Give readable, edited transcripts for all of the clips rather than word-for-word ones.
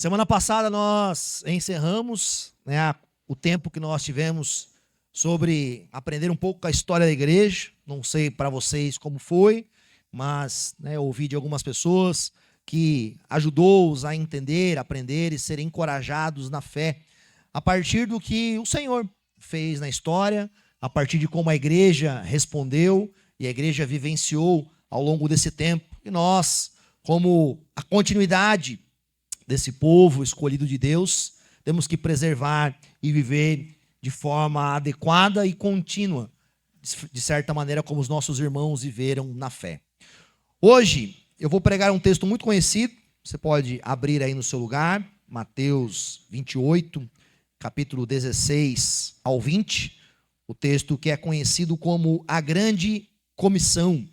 Semana passada nós encerramos, o tempo que nós tivemos sobre aprender um pouco a história da igreja. Não sei para vocês como foi, mas eu ouvi de algumas pessoas que ajudou-os a entender, aprender e serem encorajados na fé a partir do que o Senhor fez na história, a partir de como a igreja respondeu e a igreja vivenciou ao longo desse tempo. E nós, como a continuidade desse povo escolhido de Deus, temos que preservar e viver de forma adequada e contínua, de certa maneira como os nossos irmãos viveram na fé. Hoje eu vou pregar um texto muito conhecido, você pode abrir aí no seu lugar, Mateus 28, capítulo 16 ao 20, o texto que é conhecido como a Grande Comissão.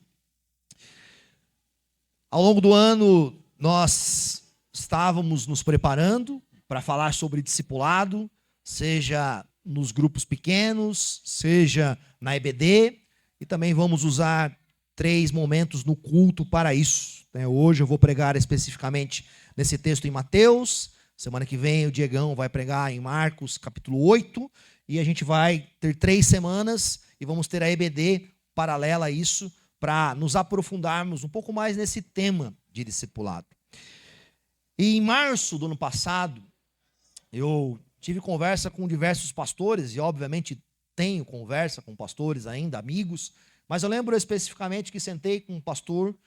Ao longo do ano, nós estávamos nos preparando para falar sobre discipulado, seja nos grupos pequenos, seja na EBD, e também vamos usar 3 momentos no culto para isso. Hoje eu vou pregar especificamente nesse texto em Mateus, semana que vem o Diegão vai pregar em Marcos, capítulo 8, e a gente vai ter 3 semanas e vamos ter a EBD paralela a isso, para nos aprofundarmos um pouco mais nesse tema de discipulado. E em março do ano passado, eu tive conversa com diversos pastores, e obviamente tenho conversa com pastores ainda, amigos, mas eu lembro especificamente que sentei com um pastor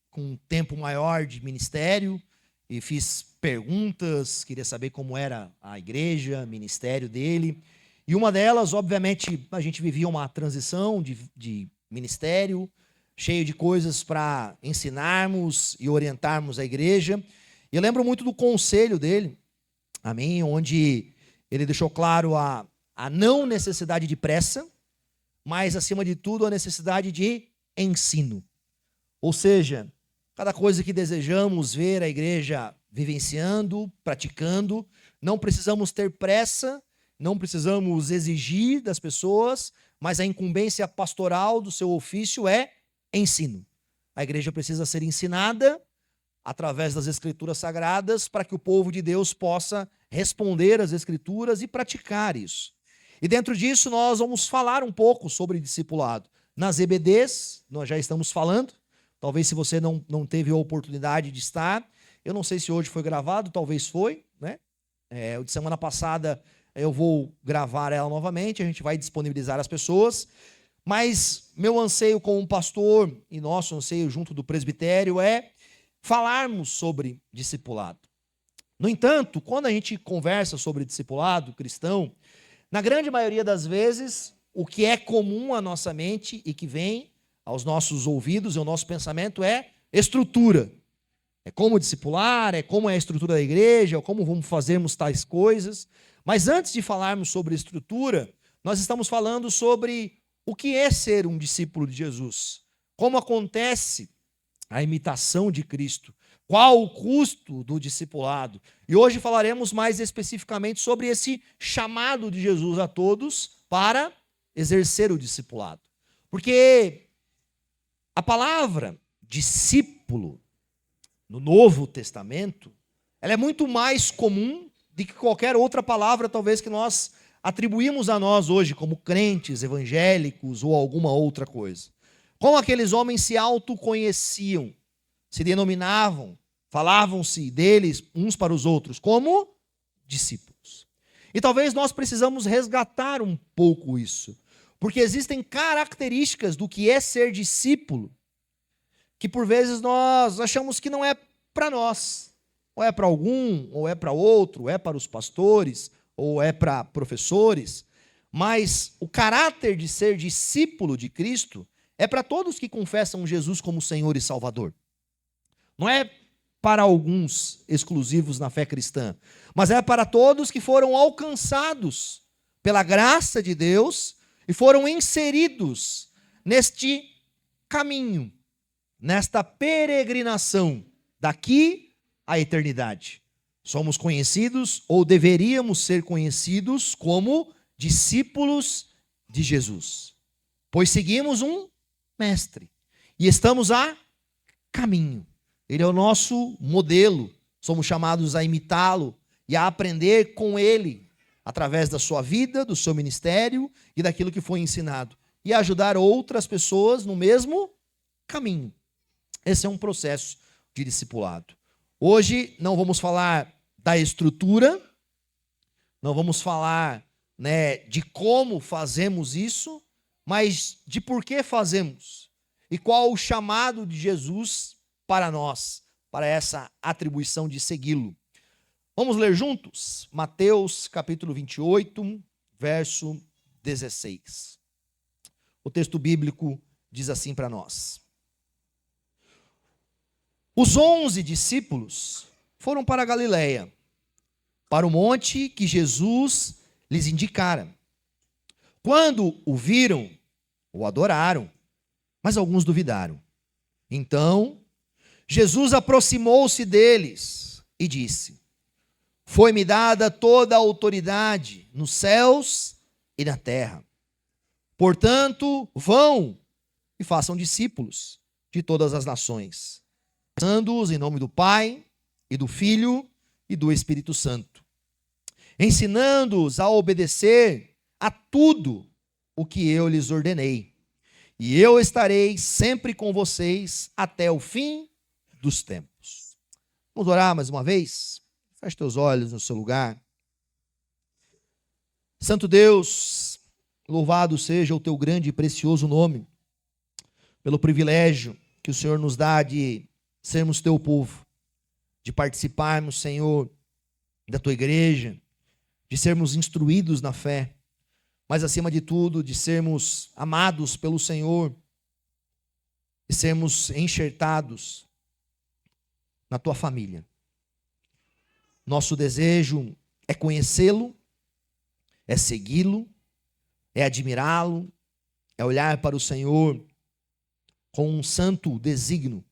com um tempo maior de ministério, e fiz perguntas, queria saber como era a igreja, ministério dele, e uma delas, obviamente, a gente vivia uma transição de ministério, cheio de coisas para ensinarmos e orientarmos a igreja. E eu lembro muito do conselho dele, a mim, onde ele deixou claro a não necessidade de pressa, mas, acima de tudo, a necessidade de ensino. Ou seja, cada coisa que desejamos ver a igreja vivenciando, praticando, não precisamos ter pressa, não precisamos exigir das pessoas, mas a incumbência pastoral do seu ofício é ensino. A igreja precisa ser ensinada através das Escrituras Sagradas para que o povo de Deus possa responder às Escrituras e praticar isso. E dentro disso nós vamos falar um pouco sobre discipulado. Nas EBDs, nós já estamos falando, talvez se você não teve a oportunidade de estar, eu não sei se hoje foi gravado, talvez foi, o de semana passada eu vou gravar ela novamente, a gente vai disponibilizar as pessoas, mas meu anseio como pastor e nosso anseio junto do presbitério é falarmos sobre discipulado. No entanto, quando a gente conversa sobre discipulado cristão, na grande maioria das vezes, o que é comum à nossa mente e que vem aos nossos ouvidos e ao nosso pensamento é estrutura. É como discipular, é como é a estrutura da igreja, é como vamos fazermos tais coisas. Mas antes de falarmos sobre estrutura, nós estamos falando sobre o que é ser um discípulo de Jesus. Como acontece a imitação de Cristo. Qual o custo do discipulado? E hoje falaremos mais especificamente sobre esse chamado de Jesus a todos para exercer o discipulado. Porque a palavra discípulo no Novo Testamento, ela é muito mais comum do que qualquer outra palavra, talvez, que nós atribuímos a nós hoje, como crentes, evangélicos ou alguma outra coisa. Como aqueles homens se autoconheciam, se denominavam, falavam-se deles uns para os outros, como discípulos. E talvez nós precisamos resgatar um pouco isso, porque existem características do que é ser discípulo, que por vezes nós achamos que não é para nós, ou é para algum, ou é para outro, ou é para os pastores, ou é para professores, mas o caráter de ser discípulo de Cristo é para todos que confessam Jesus como Senhor e Salvador. Não é para alguns exclusivos na fé cristã, mas é para todos que foram alcançados pela graça de Deus e foram inseridos neste caminho, nesta peregrinação daqui à eternidade. Somos conhecidos, ou deveríamos ser conhecidos, como discípulos de Jesus, pois seguimos um mestre e estamos a caminho. Ele é o nosso modelo somos chamados a imitá-lo e a aprender com ele, através da sua vida, do seu ministério e daquilo que foi ensinado, e ajudar outras pessoas no mesmo caminho. Esse é um processo de discipulado. Hoje não vamos falar da estrutura, não vamos falar, de como fazemos isso, mas de por que fazemos e qual o chamado de Jesus para nós, para essa atribuição de segui-lo. Vamos ler juntos? Mateus capítulo 28, verso 16. O texto bíblico diz assim para nós: Os 11 discípulos foram para a Galileia, para o monte que Jesus lhes indicara. Quando o viram, o adoraram, mas alguns duvidaram. Então, Jesus aproximou-se deles e disse: Foi-me dada toda a autoridade nos céus e na terra. Portanto, vão e façam discípulos de todas as nações, batizando-os em nome do Pai e do Filho e do Espírito Santo, ensinando-os a obedecer a tudo o que eu lhes ordenei. E eu estarei sempre com vocês até o fim dos tempos. Vamos orar mais uma vez? Feche teus olhos no seu lugar. Santo Deus, louvado seja o teu grande e precioso nome, pelo privilégio que o Senhor nos dá de sermos teu povo, de participarmos, Senhor, da tua igreja, de sermos instruídos na fé, mas acima de tudo, de sermos amados pelo Senhor, e sermos enxertados na tua família. Nosso desejo é conhecê-lo, é segui-lo, é admirá-lo, é olhar para o Senhor com um santo desígnio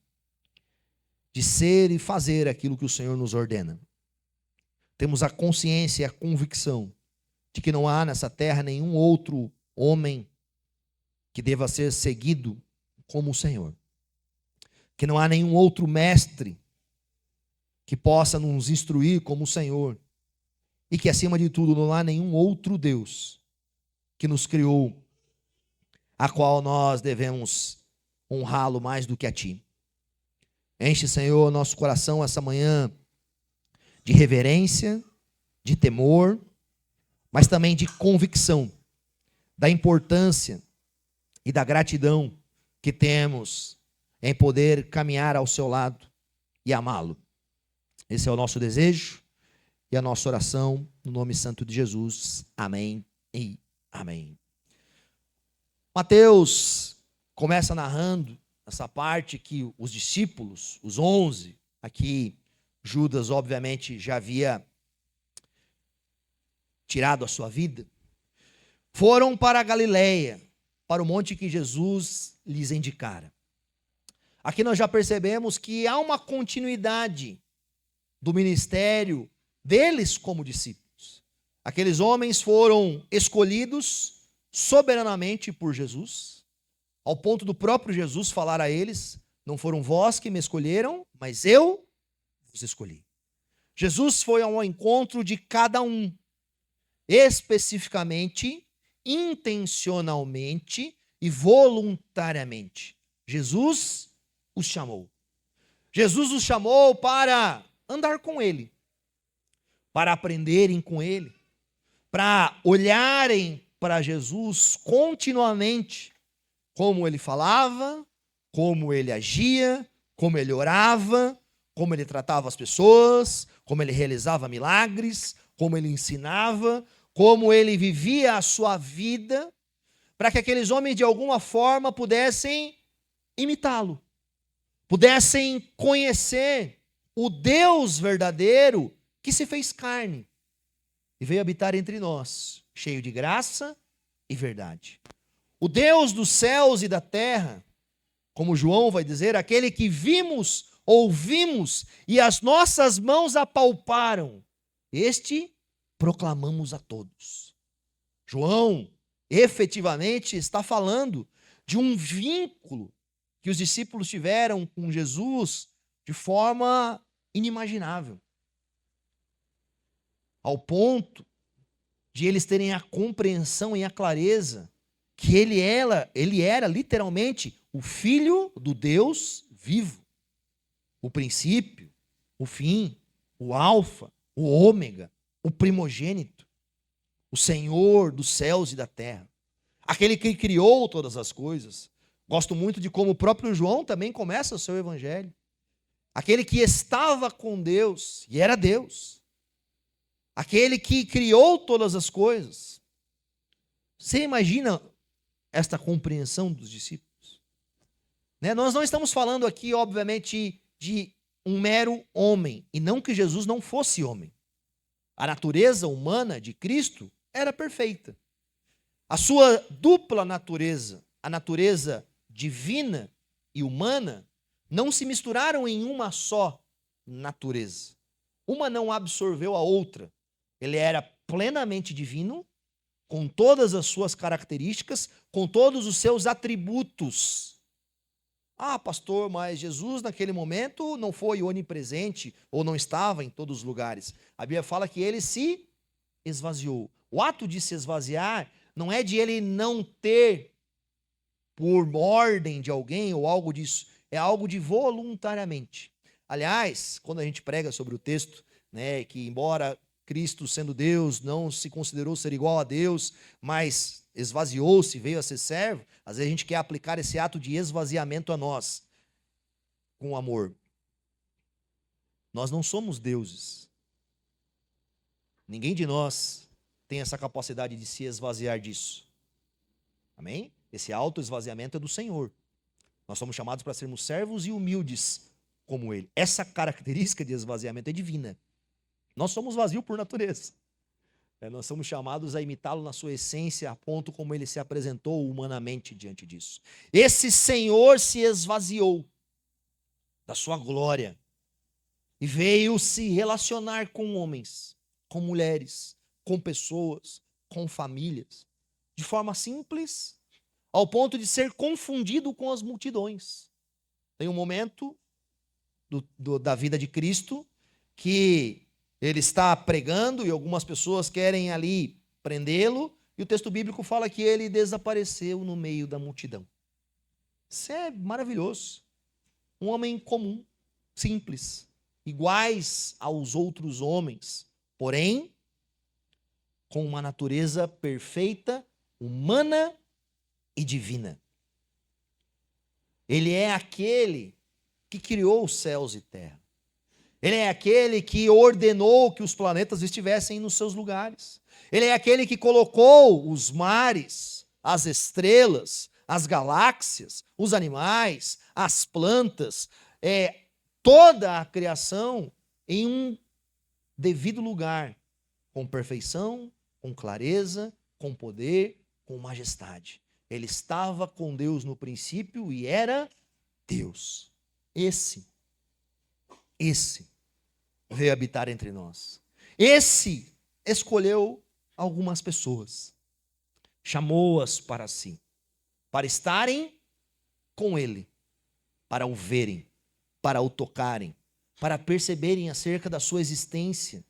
de ser e fazer aquilo que o Senhor nos ordena. Temos a consciência e a convicção de que não há nessa terra nenhum outro homem que deva ser seguido como o Senhor. Que não há nenhum outro mestre que possa nos instruir como o Senhor. E que, acima de tudo, não há nenhum outro Deus que nos criou, a qual nós devemos honrá-lo mais do que a Ti. Enche, Senhor, nosso coração essa manhã de reverência, de temor, mas também de convicção da importância e da gratidão que temos em poder caminhar ao seu lado e amá-lo. Esse é o nosso desejo e a nossa oração no nome santo de Jesus. Amém e amém. Mateus começa narrando essa parte que os discípulos, os 11, aqui Judas obviamente já havia tirado a sua vida, foram para a Galileia, para o monte que Jesus lhes indicara. Aqui nós já percebemos que há uma continuidade do ministério deles como discípulos. Aqueles homens foram escolhidos soberanamente por Jesus, ao ponto do próprio Jesus falar a eles: não foram vós que me escolheram, mas eu vos escolhi. Jesus foi ao encontro de cada um, especificamente, intencionalmente e voluntariamente. Jesus os chamou. Jesus os chamou para andar com Ele, para aprenderem com Ele, para olharem para Jesus continuamente, como Ele falava, como Ele agia, como Ele orava, como Ele tratava as pessoas, como Ele realizava milagres, como Ele ensinava, como Ele vivia a sua vida, para que aqueles homens de alguma forma pudessem imitá-lo, pudessem conhecer o Deus verdadeiro que se fez carne e veio habitar entre nós, cheio de graça e verdade. O Deus dos céus e da terra, como João vai dizer, aquele que vimos, ouvimos e as nossas mãos apalparam, este proclamamos a todos. João, efetivamente, está falando de um vínculo que os discípulos tiveram com Jesus de forma inimaginável. Ao ponto de eles terem a compreensão e a clareza que ele era literalmente o Filho do Deus vivo. O princípio, o fim, o alfa, o ômega, o primogênito, o Senhor dos céus e da terra. Aquele que criou todas as coisas. Gosto muito de como o próprio João também começa o seu evangelho. Aquele que estava com Deus e era Deus. Aquele que criou todas as coisas. Você imagina esta compreensão dos discípulos? Né? Nós não estamos falando aqui, obviamente, de um mero homem. E não que Jesus não fosse homem. A natureza humana de Cristo era perfeita. A sua dupla natureza, a natureza divina e humana, não se misturaram em uma só natureza. Uma não absorveu a outra. Ele era plenamente divino, com todas as suas características, com todos os seus atributos. Ah, pastor, mas Jesus naquele momento não foi onipresente ou não estava em todos os lugares. A Bíblia fala que ele se esvaziou. O ato de se esvaziar não é de ele não ter por ordem de alguém ou algo disso, é algo de voluntariamente. Aliás, quando a gente prega sobre o texto, né, que embora Cristo, sendo Deus, não se considerou ser igual a Deus, mas esvaziou-se, veio a ser servo, às vezes a gente quer aplicar esse ato de esvaziamento a nós, com amor. Nós não somos deuses. Ninguém de nós tem essa capacidade de se esvaziar disso. Amém? Esse autoesvaziamento é do Senhor. Nós somos chamados para sermos servos e humildes como Ele. Essa característica de esvaziamento é divina. Nós somos vazios por natureza. Nós somos chamados a imitá-lo na sua essência, a ponto como ele se apresentou humanamente diante disso. Esse Senhor se esvaziou da sua glória e veio se relacionar com homens, com mulheres, com pessoas, com famílias, de forma simples, ao ponto de ser confundido com as multidões. Tem um momento da vida de Cristo que ele está pregando e algumas pessoas querem ali prendê-lo, e o texto bíblico fala que ele desapareceu no meio da multidão. Isso é maravilhoso. Um homem comum, simples, iguais aos outros homens, porém, com uma natureza perfeita, humana e divina. Ele é aquele que criou os céus e terra. Ele é aquele que ordenou que os planetas estivessem nos seus lugares. Ele é aquele que colocou os mares, as estrelas, as galáxias, os animais, as plantas, toda a criação em um devido lugar, com perfeição, com clareza, com poder, com majestade. Ele estava com Deus no princípio e era Deus. Esse veio habitar entre nós. Esse escolheu algumas pessoas, chamou-as para si, para estarem com ele, para o verem, para o tocarem, para perceberem acerca da sua existência,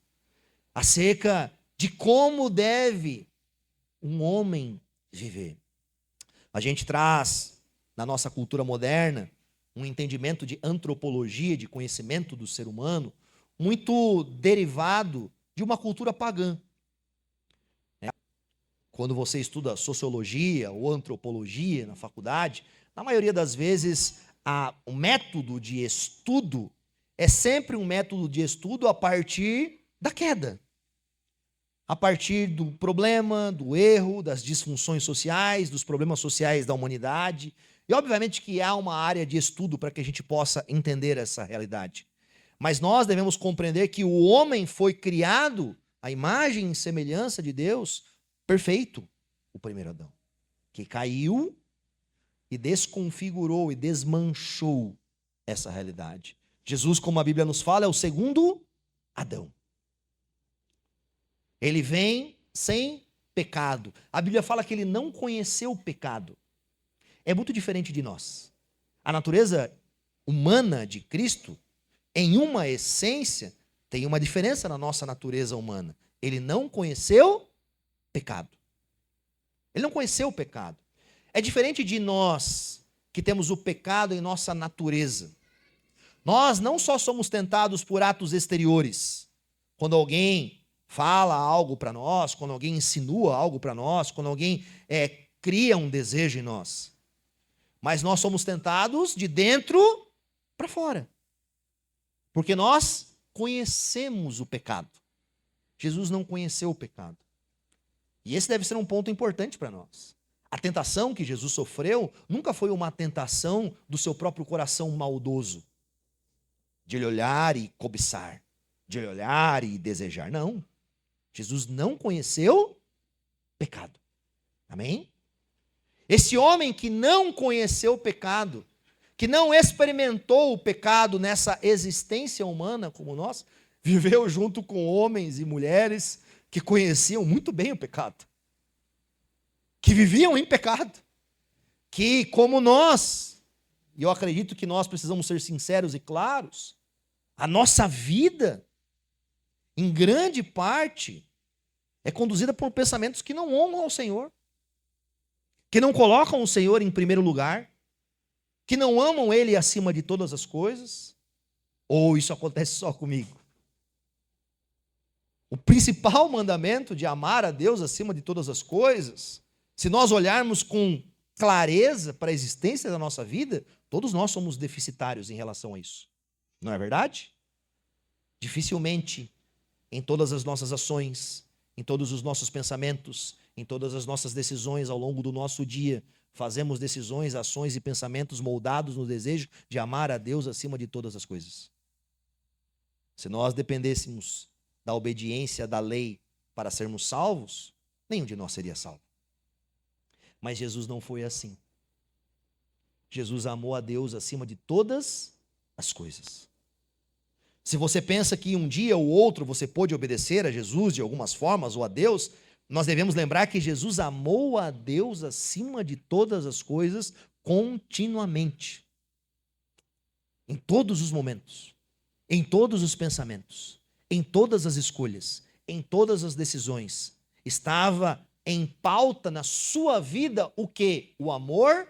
acerca de como deve um homem viver. A gente traz, na nossa cultura moderna, um entendimento de antropologia, de conhecimento do ser humano, muito derivado de uma cultura pagã. Quando você estuda sociologia ou antropologia na faculdade, na maioria das vezes, o método de estudo é sempre um método de estudo a partir da queda. A partir do problema, do erro, das disfunções sociais, dos problemas sociais da humanidade. E, obviamente, que há uma área de estudo para que a gente possa entender essa realidade. Mas nós devemos compreender que o homem foi criado à imagem e semelhança de Deus, perfeito, o primeiro Adão, que caiu e desconfigurou e desmanchou essa realidade. Jesus, como a Bíblia nos fala, é o segundo Adão. Ele vem sem pecado. A Bíblia fala que ele não conheceu o pecado. É muito diferente de nós. A natureza humana de Cristo em uma essência, tem uma diferença na nossa natureza humana. Ele não conheceu pecado. Ele não conheceu o pecado. É diferente de nós, que temos o pecado em nossa natureza. Nós não só somos tentados por atos exteriores. Quando alguém fala algo para nós, quando alguém insinua algo para nós, quando alguém cria um desejo em nós. Mas nós somos tentados de dentro para fora. Porque nós conhecemos o pecado. Jesus não conheceu o pecado. E esse deve ser um ponto importante para nós. A tentação que Jesus sofreu nunca foi uma tentação do seu próprio coração maldoso, de ele olhar e cobiçar, de ele olhar e desejar. Não. Jesus não conheceu pecado. Amém? Esse homem que não conheceu o pecado, que não experimentou o pecado nessa existência humana como nós, viveu junto com homens e mulheres que conheciam muito bem o pecado, que viviam em pecado, que como nós, e eu acredito que nós precisamos ser sinceros e claros, a nossa vida, em grande parte, é conduzida por pensamentos que não honram ao Senhor, que não colocam o Senhor em primeiro lugar, que não amam Ele acima de todas as coisas, ou isso acontece só comigo? O principal mandamento de amar a Deus acima de todas as coisas, se nós olharmos com clareza para a existência da nossa vida, todos nós somos deficitários em relação a isso. Não é verdade? Dificilmente, em todas as nossas ações, em todos os nossos pensamentos, em todas as nossas decisões ao longo do nosso dia, fazemos decisões, ações e pensamentos moldados no desejo de amar a Deus acima de todas as coisas. Se nós dependêssemos da obediência da lei para sermos salvos, nenhum de nós seria salvo. Mas Jesus não foi assim. Jesus amou a Deus acima de todas as coisas. Se você pensa que um dia ou outro você pôde obedecer a Jesus de algumas formas ou a Deus, nós devemos lembrar que Jesus amou a Deus acima de todas as coisas continuamente. Em todos os momentos, em todos os pensamentos, em todas as escolhas, em todas as decisões, estava em pauta na sua vida o quê? O amor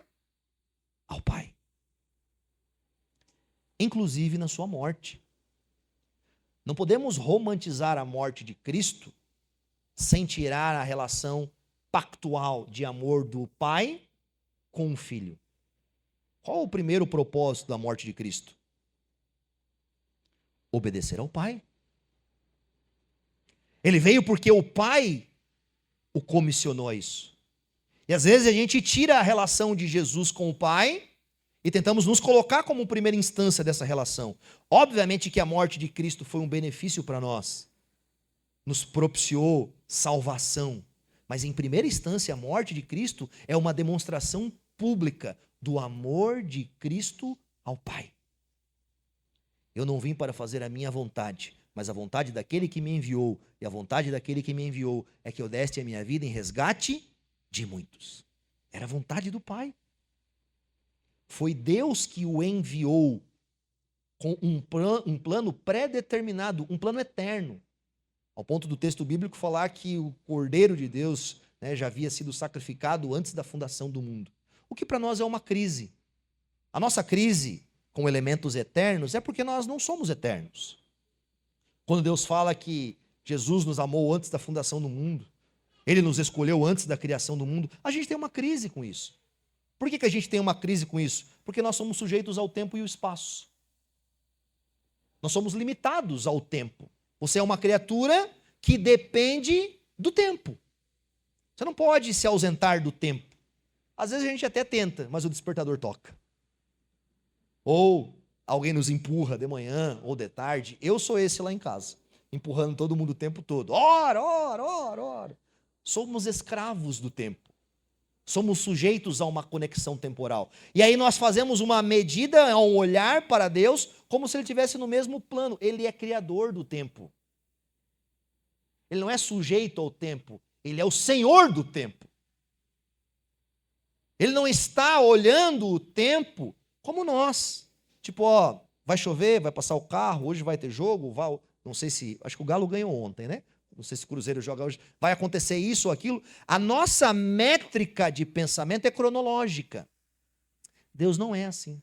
ao Pai. Inclusive na sua morte. Não podemos romantizar a morte de Cristo sem tirar a relação pactual de amor do Pai com o Filho. Qual o primeiro propósito da morte de Cristo? Obedecer ao Pai. Ele veio porque o Pai o comissionou a isso. E às vezes a gente tira a relação de Jesus com o Pai e tentamos nos colocar como primeira instância dessa relação. Obviamente que a morte de Cristo foi um benefício para nós. Nos propiciou salvação. Mas em primeira instância a morte de Cristo é uma demonstração pública do amor de Cristo ao Pai. Eu não vim para fazer a minha vontade, mas a vontade daquele que me enviou, e a vontade daquele que me enviou é que eu desse a minha vida em resgate de muitos. Era a vontade do Pai. Foi Deus que o enviou com um plano pré-determinado, um plano eterno. Ao ponto do texto bíblico falar que o Cordeiro de Deus, já havia sido sacrificado antes da fundação do mundo. O que para nós é uma crise. A nossa crise com elementos eternos é porque nós não somos eternos. Quando Deus fala que Jesus nos amou antes da fundação do mundo, Ele nos escolheu antes da criação do mundo, a gente tem uma crise com isso. Por que a gente tem uma crise com isso? Porque nós somos sujeitos ao tempo e ao espaço. Nós somos limitados ao tempo. Você é uma criatura que depende do tempo. Você não pode se ausentar do tempo. Às vezes a gente até tenta, mas o despertador toca. Ou alguém nos empurra de manhã ou de tarde. Eu sou esse lá em casa, empurrando todo mundo o tempo todo. Ora, ora, ora, ora. Somos escravos do tempo. Somos sujeitos a uma conexão temporal. E aí nós fazemos uma medida, um olhar para Deus, como se Ele estivesse no mesmo plano. Ele é criador do tempo. Ele não é sujeito ao tempo. Ele é o Senhor do tempo. Ele não está olhando o tempo como nós. Tipo, Vai chover, vai passar o carro, hoje vai ter jogo, não sei se, acho que o Galo ganhou ontem, né? Não sei se o Cruzeiro joga hoje. Vai acontecer isso ou aquilo. A nossa métrica de pensamento é cronológica. Deus não é assim.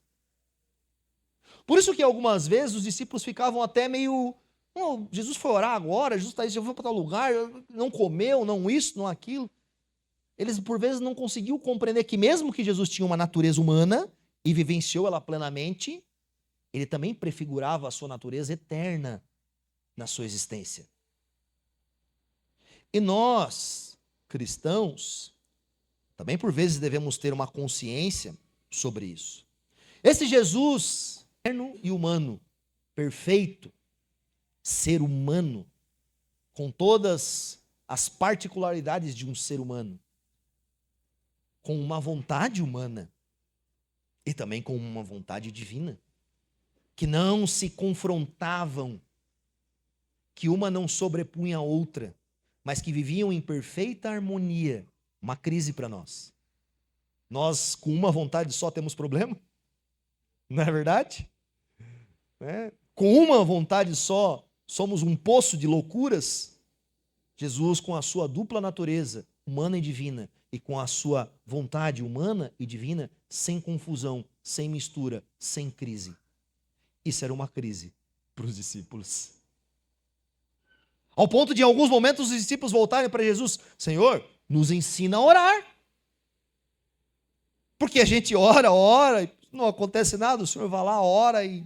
Por isso que algumas vezes os discípulos ficavam até meio... Oh, Jesus foi orar agora, Jesus está aí, já foi para tal lugar, não comeu, não isso, não aquilo. Eles, por vezes, não conseguiam compreender que mesmo que Jesus tinha uma natureza humana e vivenciou ela plenamente, ele também prefigurava a sua natureza eterna na sua existência. E nós, cristãos, também por vezes devemos ter uma consciência sobre isso. Esse Jesus, eterno e humano, perfeito, ser humano, com todas as particularidades de um ser humano, com uma vontade humana e também com uma vontade divina, que não se confrontavam, que uma não sobrepunha a outra, mas que viviam em perfeita harmonia. Uma crise para nós. Nós, com uma vontade só, temos problema? Não é verdade? Com uma vontade só, somos um poço de loucuras. Jesus, com a sua dupla natureza, humana e divina, e com a sua vontade humana e divina, sem confusão, sem mistura, sem crise. Isso era uma crise para os discípulos. Ao ponto de, em alguns momentos, os discípulos voltarem para Jesus: Senhor, nos ensina a orar. Porque a gente ora, e não acontece nada, o Senhor vai lá, ora e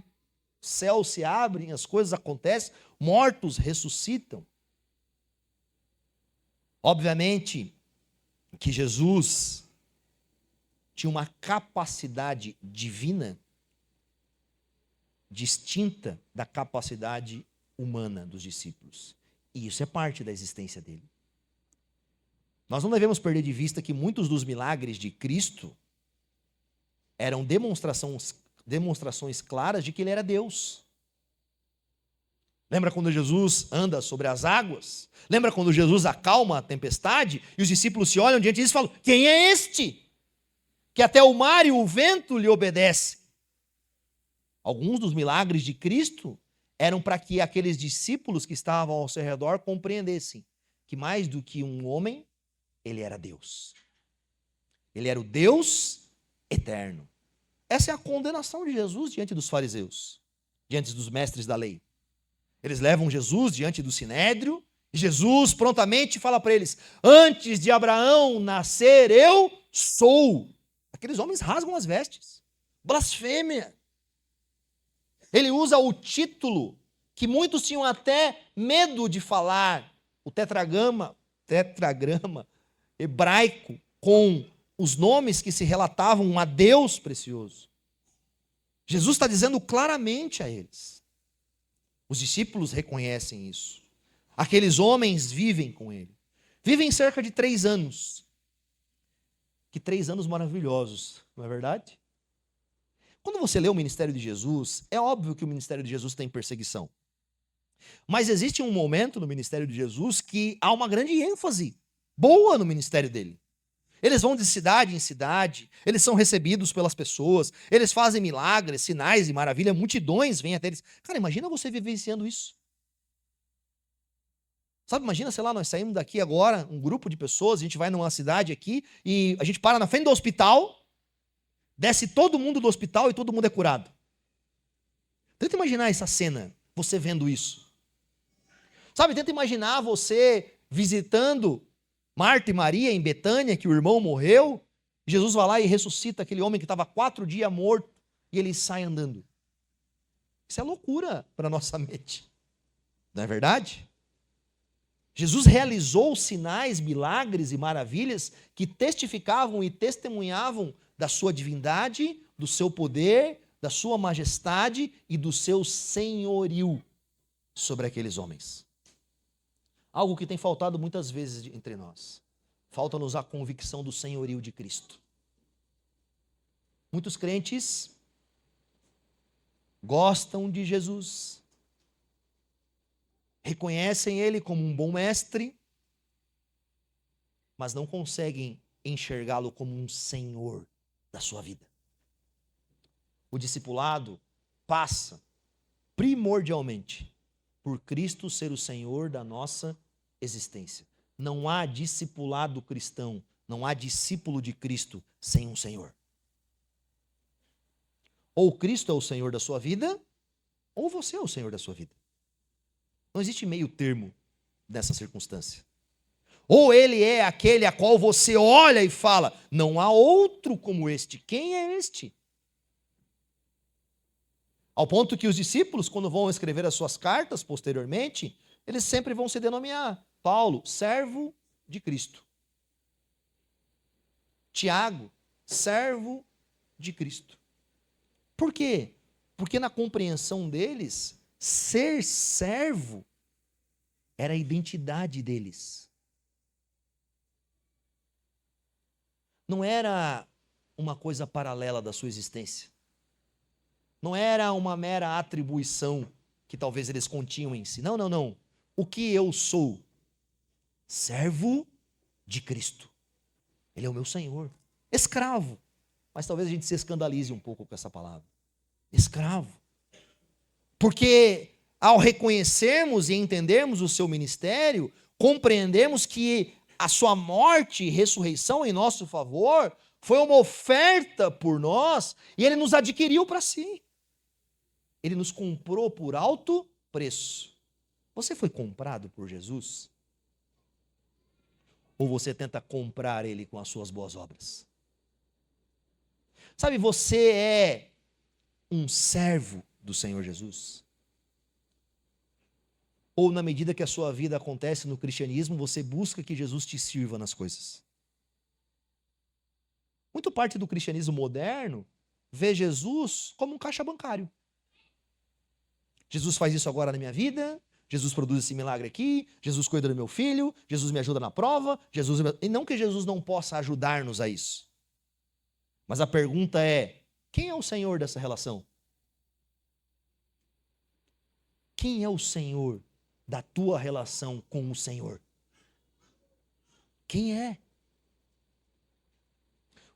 céus se abrem, as coisas acontecem, mortos ressuscitam. Obviamente que Jesus tinha uma capacidade divina distinta da capacidade humana dos discípulos. E isso é parte da existência dele. Nós não devemos perder de vista que muitos dos milagres de Cristo eram demonstrações claras de que ele era Deus. Lembra quando Jesus anda sobre as águas? Lembra quando Jesus acalma a tempestade? E os discípulos se olham diante disso e falam: quem é este? Que até o mar e o vento lhe obedecem. Alguns dos milagres de Cristo eram para que aqueles discípulos que estavam ao seu redor compreendessem que mais do que um homem, ele era Deus. Ele era o Deus eterno. Essa é a condenação de Jesus diante dos fariseus, diante dos mestres da lei. Eles levam Jesus diante do sinédrio, e Jesus prontamente fala para eles: antes de Abraão nascer, eu sou. Aqueles homens rasgam as vestes. Blasfêmia. Ele usa o título que muitos tinham até medo de falar, o tetragrama hebraico, com os nomes que se relatavam a Deus precioso. Jesus está dizendo claramente a eles. Os discípulos reconhecem isso. Aqueles homens vivem com ele. Vivem cerca de 3 anos. Que 3 anos maravilhosos, não é verdade? Quando você lê o ministério de Jesus, é óbvio que o ministério de Jesus tem perseguição. Mas existe um momento no ministério de Jesus que há uma grande ênfase boa no ministério dele. Eles vão de cidade em cidade, eles são recebidos pelas pessoas, eles fazem milagres, sinais e maravilha, multidões vêm até eles. Cara, imagina você vivenciando isso. Sabe, imagina, sei lá, nós saímos daqui agora, um grupo de pessoas, a gente vai numa cidade aqui e a gente para na frente do hospital, desce todo mundo do hospital e todo mundo é curado. Tenta imaginar essa cena, você vendo isso. Sabe, tenta imaginar você visitando Marta e Maria em Betânia, que o irmão morreu. Jesus vai lá e ressuscita aquele homem que estava 4 dias morto e ele sai andando. Isso é loucura para a nossa mente. Não é verdade? Jesus realizou sinais, milagres e maravilhas que testificavam e testemunhavam da sua divindade, do seu poder, da sua majestade e do seu senhorio sobre aqueles homens. Algo que tem faltado muitas vezes entre nós. Falta-nos a convicção do senhorio de Cristo. Muitos crentes gostam de Jesus, reconhecem Ele como um bom mestre, mas não conseguem enxergá-lo como um senhor da sua vida. O discipulado passa primordialmente por Cristo ser o Senhor da nossa existência. Não há discipulado cristão, não há discípulo de Cristo sem um Senhor. Ou Cristo é o Senhor da sua vida, ou você é o Senhor da sua vida. Não existe meio termo nessa circunstância. Ou ele é aquele a qual você olha e fala, não há outro como este. Quem é este? Ao ponto que os discípulos, quando vão escrever as suas cartas posteriormente, eles sempre vão se denominar Paulo, servo de Cristo. Tiago, servo de Cristo. Por quê? Porque na compreensão deles, ser servo era a identidade deles. Não era uma coisa paralela da sua existência. Não era uma mera atribuição que talvez eles continham em si. Não, não, não. O que eu sou? Servo de Cristo. Ele é o meu Senhor. Escravo. Mas talvez a gente se escandalize um pouco com essa palavra. Escravo. Porque ao reconhecermos e entendermos o seu ministério, compreendemos que a sua morte e ressurreição em nosso favor foi uma oferta por nós e ele nos adquiriu para si. Ele nos comprou por alto preço. Você foi comprado por Jesus? Ou você tenta comprar ele com as suas boas obras? Sabe, você é um servo do Senhor Jesus? Ou na medida que a sua vida acontece no cristianismo, você busca que Jesus te sirva nas coisas? Muito parte do cristianismo moderno vê Jesus como um caixa bancário. Jesus faz isso agora na minha vida, Jesus produz esse milagre aqui, Jesus cuida do meu filho, Jesus me ajuda na prova, E não que Jesus não possa ajudar-nos a isso. Mas a pergunta é, quem é o Senhor dessa relação? Quem é o Senhor da tua relação com o Senhor? Quem é?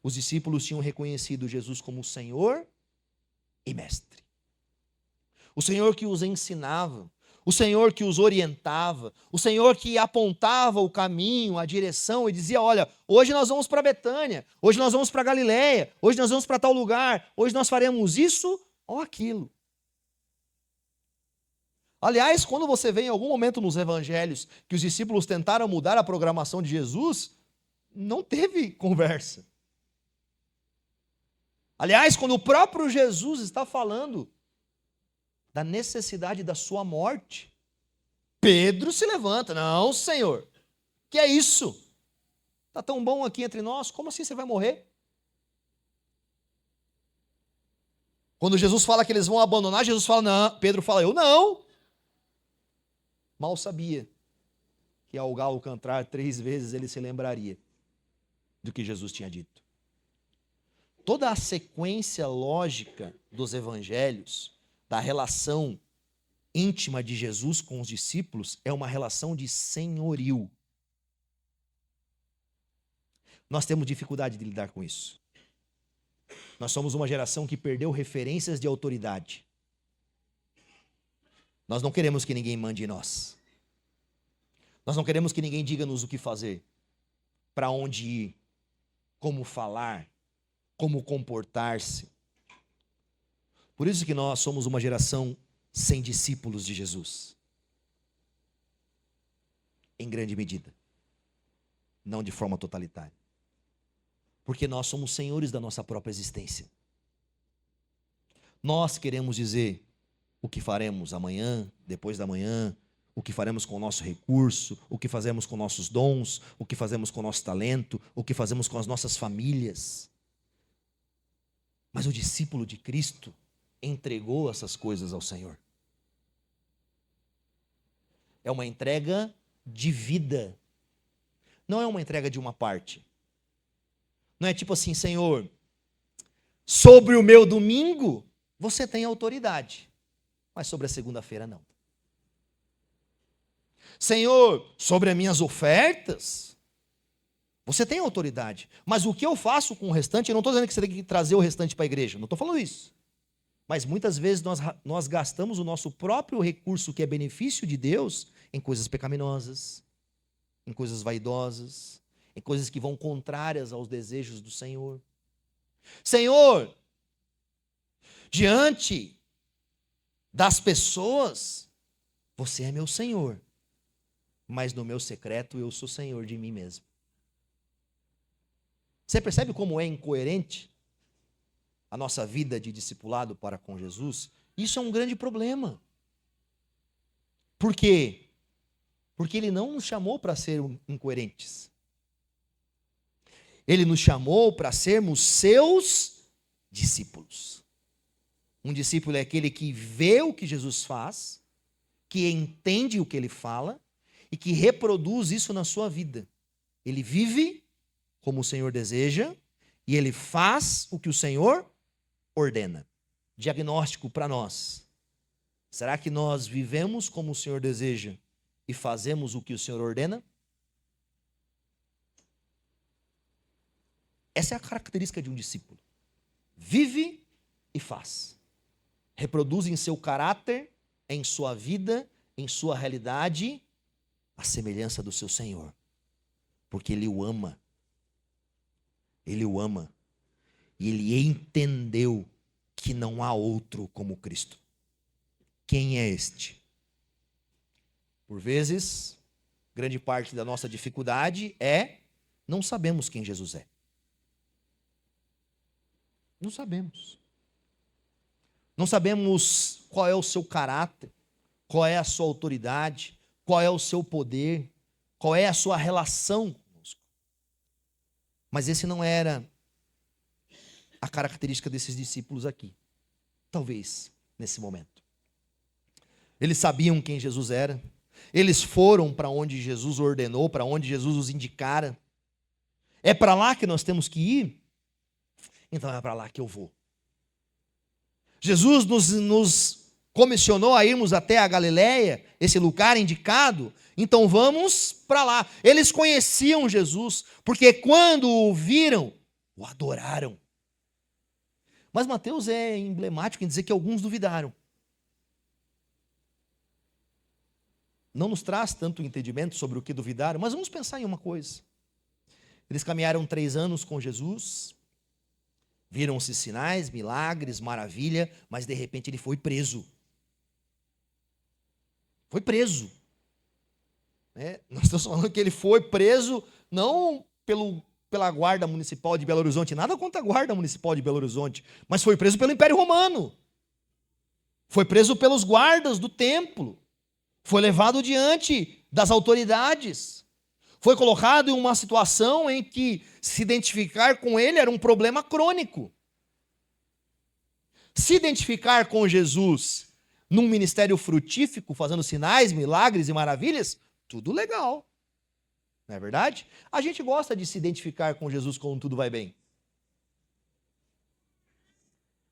Os discípulos tinham reconhecido Jesus como Senhor e Mestre. O Senhor que os ensinava, o Senhor que os orientava, o Senhor que apontava o caminho, a direção e dizia, olha, hoje nós vamos para Betânia, hoje nós vamos para Galileia, hoje nós vamos para tal lugar, hoje nós faremos isso ou aquilo. Aliás, quando você vê em algum momento nos evangelhos que os discípulos tentaram mudar a programação de Jesus, não teve conversa. Aliás, quando o próprio Jesus está falando da necessidade da sua morte, Pedro se levanta. Não, Senhor, que é isso? Está tão bom aqui entre nós, como assim você vai morrer? Quando Jesus fala que eles vão abandonar, Jesus fala, não. Pedro fala, eu não. Mal sabia que ao galo cantar 3 vezes ele se lembraria do que Jesus tinha dito. Toda a sequência lógica dos evangelhos, da relação íntima de Jesus com os discípulos, é uma relação de senhorio. Nós temos dificuldade de lidar com isso. Nós somos uma geração que perdeu referências de autoridade. Nós não queremos que ninguém mande em nós. Nós não queremos que ninguém diga-nos o que fazer, para onde ir, como falar, como comportar-se. Por isso que nós somos uma geração sem discípulos de Jesus. Em grande medida. Não de forma totalitária. Porque nós somos senhores da nossa própria existência. Nós queremos dizer o que faremos amanhã, depois da manhã, o que faremos com o nosso recurso, o que fazemos com nossos dons, o que fazemos com o nosso talento, o que fazemos com as nossas famílias. Mas o discípulo de Cristo entregou essas coisas ao Senhor. É uma entrega de vida. Não é uma entrega de uma parte. Não é tipo assim, Senhor, sobre o meu domingo, você tem autoridade. Mas sobre a segunda-feira, não. Senhor, sobre as minhas ofertas, você tem autoridade. Mas o que eu faço com o restante, eu não estou dizendo que você tem que trazer o restante para a igreja. Não estou falando isso. Mas muitas vezes nós gastamos o nosso próprio recurso, que é benefício de Deus, em coisas pecaminosas, em coisas vaidosas, em coisas que vão contrárias aos desejos do Senhor. Senhor, diante das pessoas, você é meu Senhor, mas no meu secreto eu sou Senhor de mim mesmo. Você percebe como é incoerente a nossa vida de discipulado para com Jesus? Isso é um grande problema. Por quê? Porque Ele não nos chamou para ser incoerentes. Ele nos chamou para sermos seus discípulos. Um discípulo é aquele que vê o que Jesus faz, que entende o que Ele fala e que reproduz isso na sua vida. Ele vive como o Senhor deseja e ele faz o que o Senhor ordena. Diagnóstico para nós. Será que nós vivemos como o Senhor deseja e fazemos o que o Senhor ordena? Essa é a característica de um discípulo. Vive e faz. Reproduz em seu caráter, em sua vida, em sua realidade, a semelhança do seu Senhor. Porque Ele o ama. Ele o ama. E Ele entendeu que não há outro como Cristo. Quem é este? Por vezes, grande parte da nossa dificuldade é não sabemos quem Jesus é. Não sabemos. Não sabemos qual é o seu caráter, qual é a sua autoridade, qual é o seu poder, qual é a sua relação conosco. Mas esse não era a característica desses discípulos aqui. Talvez, nesse momento. Eles sabiam quem Jesus era. Eles foram para onde Jesus ordenou, para onde Jesus os indicara. É para lá que nós temos que ir? Então é para lá que eu vou. Jesus nos comissionou a irmos até a Galileia, esse lugar indicado, então vamos para lá. Eles conheciam Jesus, porque quando o viram, o adoraram. Mas Mateus é emblemático em dizer que alguns duvidaram. Não nos traz tanto entendimento sobre o que duvidaram, mas vamos pensar em uma coisa. Eles caminharam 3 anos com Jesus, viram-se sinais, milagres, maravilha, mas de repente ele foi preso. Foi preso. Nós estamos falando que ele foi preso não pela guarda municipal de Belo Horizonte, nada contra a guarda municipal de Belo Horizonte, mas foi preso pelo Império Romano. Foi preso pelos guardas do templo. Foi levado diante das autoridades. Foi colocado em uma situação em que se identificar com ele era um problema crônico. Se identificar com Jesus num ministério frutífico, fazendo sinais, milagres e maravilhas, tudo legal. Não é verdade? A gente gosta de se identificar com Jesus quando tudo vai bem.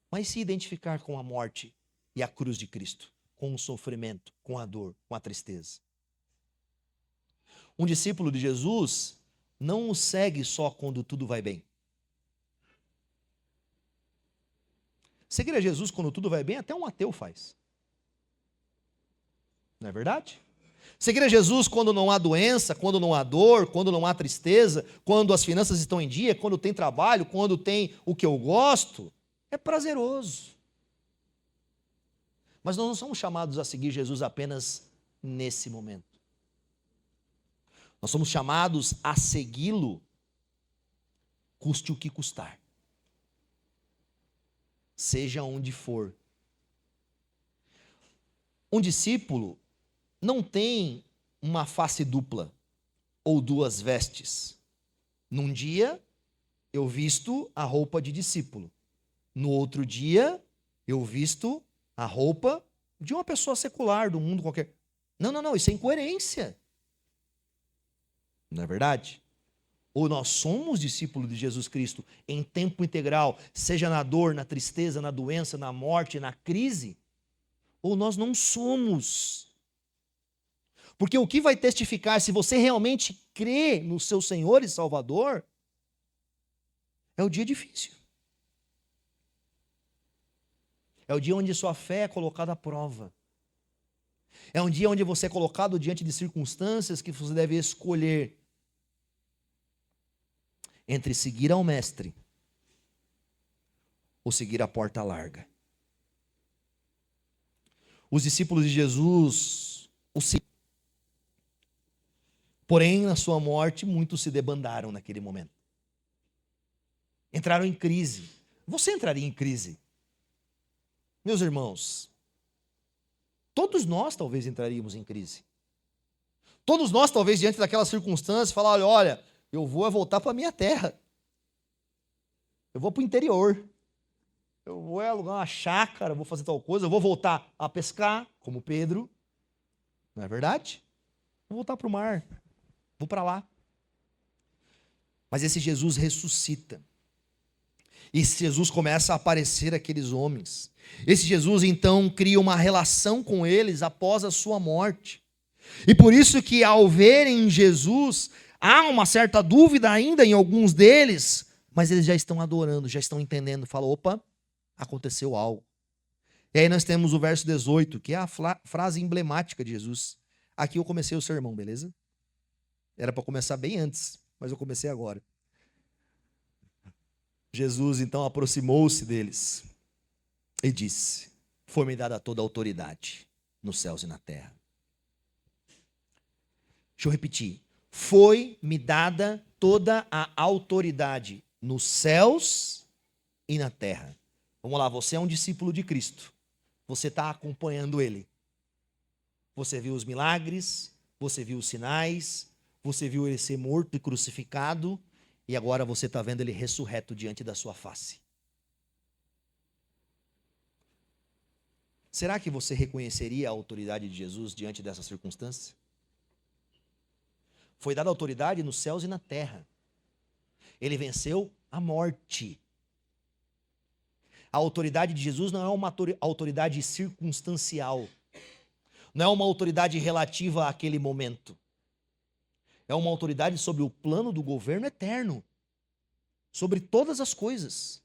Mas se identificar com a morte e a cruz de Cristo, com o sofrimento, com a dor, com a tristeza. Um discípulo de Jesus não o segue só quando tudo vai bem. Seguir a Jesus quando tudo vai bem, até um ateu faz. Não é verdade? Seguir a Jesus quando não há doença, quando não há dor, quando não há tristeza, quando as finanças estão em dia, quando tem trabalho, quando tem o que eu gosto, é prazeroso. Mas nós não somos chamados a seguir Jesus apenas nesse momento. Nós somos chamados a segui-lo, custe o que custar. Seja onde for. Um discípulo não tem uma face dupla ou 2 vestes. Num dia, eu visto a roupa de discípulo. No outro dia, eu visto a roupa de uma pessoa secular, do mundo qualquer. Não, isso é incoerência. Não é verdade? Ou nós somos discípulos de Jesus Cristo em tempo integral, seja na dor, na tristeza, na doença, na morte, na crise, ou nós não somos. Porque o que vai testificar se você realmente crê no seu Senhor e Salvador é o dia difícil. É o dia onde sua fé é colocada à prova. É um dia onde você é colocado diante de circunstâncias que você deve escolher entre seguir ao mestre ou seguir a porta larga. Os discípulos de Jesus o seguiram. Porém, na sua morte, muitos se debandaram naquele momento. Entraram em crise. Você entraria em crise? Meus irmãos, todos nós talvez entraríamos em crise. Todos nós talvez diante daquelas circunstâncias falar, olha, eu vou voltar para a minha terra. Eu vou para o interior. Eu vou alugar uma chácara, vou fazer tal coisa, eu vou voltar a pescar, como Pedro. Não é verdade? Vou voltar para o mar. Vou para lá. Mas esse Jesus ressuscita. Esse Jesus começa a aparecer àqueles homens. Esse Jesus, então, cria uma relação com eles após a sua morte. E por isso que, ao verem Jesus, há uma certa dúvida ainda em alguns deles, mas eles já estão adorando, já estão entendendo. Falam, opa, aconteceu algo. E aí nós temos o verso 18, que é a frase emblemática de Jesus. Aqui eu comecei o sermão, beleza? Era para começar bem antes, mas eu comecei agora. Jesus então aproximou-se deles e disse, foi-me dada toda a autoridade nos céus e na terra. Deixa eu repetir. Foi-me dada toda a autoridade nos céus e na terra. Vamos lá, você é um discípulo de Cristo. Você está acompanhando Ele. Você viu os milagres, você viu os sinais, você viu Ele ser morto e crucificado, e agora você está vendo Ele ressurreto diante da sua face. Será que você reconheceria a autoridade de Jesus diante dessa circunstância? Foi dada autoridade nos céus e na terra. Ele venceu a morte. A autoridade de Jesus não é uma autoridade circunstancial. Não é uma autoridade relativa àquele momento. É uma autoridade sobre o plano do governo eterno. Sobre todas as coisas.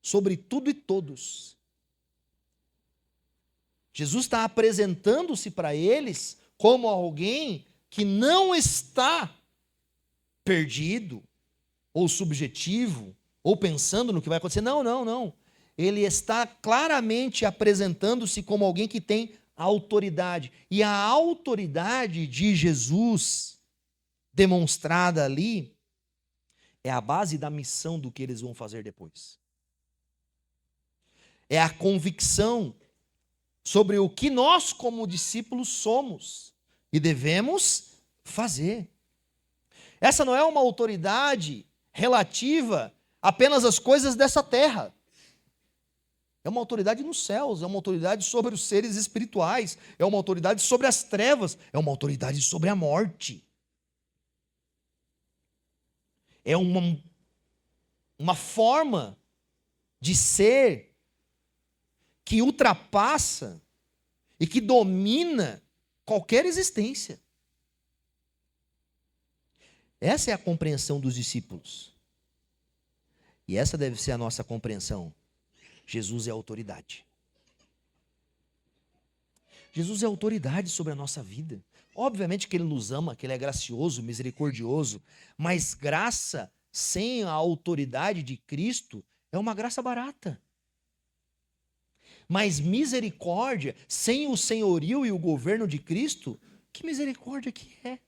Sobre tudo e todos. Jesus está apresentando-se para eles como alguém que não está perdido, ou subjetivo, ou pensando no que vai acontecer. Não, não, não. Ele está claramente apresentando-se como alguém que tem autoridade. E a autoridade de Jesus, demonstrada ali, é a base da missão do que eles vão fazer depois. É a convicção sobre o que nós, como discípulos, somos e devemos fazer. Essa não é uma autoridade relativa apenas às coisas dessa terra. É uma autoridade nos céus, é uma autoridade sobre os seres espirituais, é uma autoridade sobre as trevas, é uma autoridade sobre a morte. É uma forma de ser que ultrapassa e que domina qualquer existência. Essa é a compreensão dos discípulos. E essa deve ser a nossa compreensão. Jesus é autoridade. Jesus é autoridade sobre a nossa vida. Obviamente que Ele nos ama, que Ele é gracioso, misericordioso, mas graça sem a autoridade de Cristo é uma graça barata. Mas misericórdia sem o senhorio e o governo de Cristo, que misericórdia que é?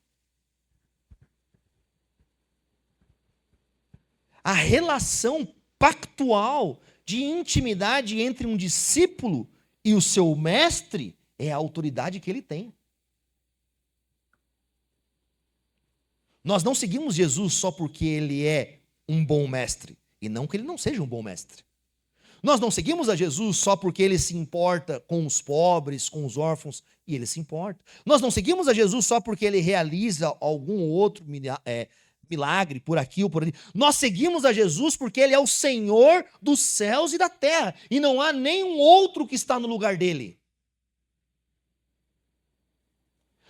A relação pactual de intimidade entre um discípulo e o seu mestre é a autoridade que ele tem. Nós não seguimos Jesus só porque ele é um bom mestre, e não que ele não seja um bom mestre. Nós não seguimos a Jesus só porque ele se importa com os pobres, com os órfãos, e ele se importa. Nós não seguimos a Jesus só porque ele realiza algum outro milagre por aqui ou por ali. Nós seguimos a Jesus porque Ele é o Senhor dos céus e da terra. E não há nenhum outro que está no lugar dele.